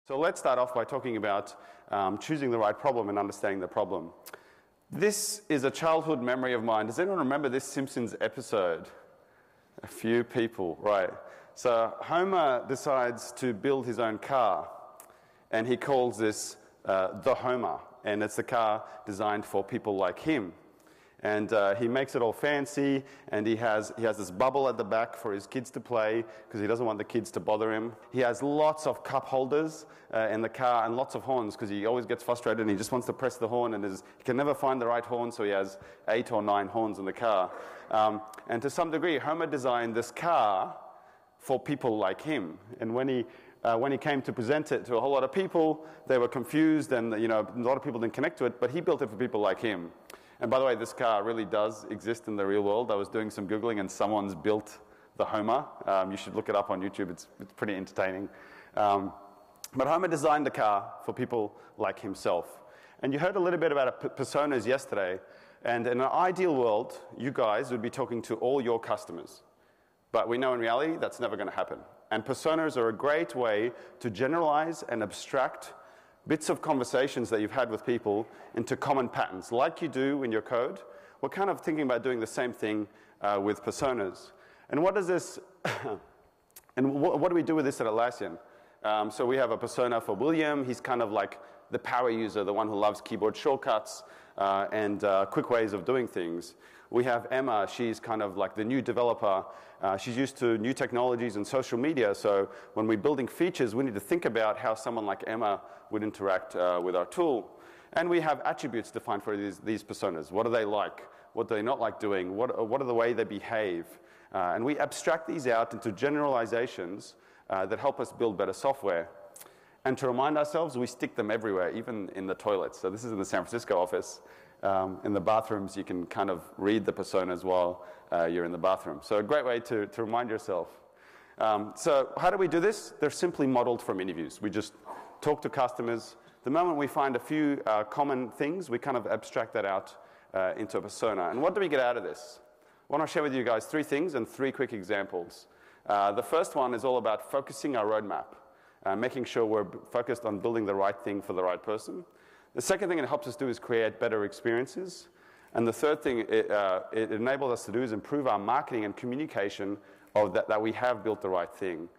So let's start off by talking about choosing the right problem and understanding the problem. This is a childhood memory of mine. Does anyone remember this Simpsons episode? A few people, right. So Homer decides to build his own car, and he calls this the Homer, and it's a car designed for people like him. And he makes it all fancy, and he has this bubble at the back for his kids to play because he doesn't want the kids to bother him. He has lots of cup holders in the car and lots of horns because he always gets frustrated and he just wants to press the horn, and he can never find the right horn, so he has 8 or 9 horns in the car. And to some degree, Homer designed this car for people like him. And when he came to present it to a whole lot of people, they were confused, and a lot of people didn't connect to it, but he built it for people like him. And by the way, this car really does exist in the real world. I was doing some Googling, and someone's built the Homer. You should look it up on YouTube. It's pretty entertaining. But Homer designed the car for people like himself. And you heard a little bit about personas yesterday. And in an ideal world, you guys would be talking to all your customers. But we know in reality, that's never going to happen. And personas are a great way to generalize and abstract bits of conversations that you've had with people into common patterns, like you do in your code. We're kind of thinking about doing the same thing with personas. And what does this, and what do we do with this at Atlassian? So we have a persona for William. He's kind of like the power user, the one who loves keyboard shortcuts and quick ways of doing things. We have Emma. She's kind of like the new developer. She's used to new technologies and social media. So when we're building features, we need to think about how someone like Emma would interact with our tool. And we have attributes defined for these personas. What are they like? What do they not like doing? What are the way they behave? And we abstract these out into generalizations that help us build better software. And to remind ourselves, we stick them everywhere, even in the toilets. So this is in the San Francisco office. In the bathrooms, you can kind of read the personas while you're in the bathroom. So a great way to remind yourself. So how do we do this? They're simply modeled from interviews. We just talk to customers. The moment we find a few common things, we kind of abstract that out into a persona. And what do we get out of this? I want to share with you guys 3 things and 3 quick examples. The first one is all about focusing our roadmap, making sure we're focused on building the right thing for the right person. The second thing it helps us do is create better experiences. And the third thing it enables us to do is improve our marketing and communication of that we have built the right thing.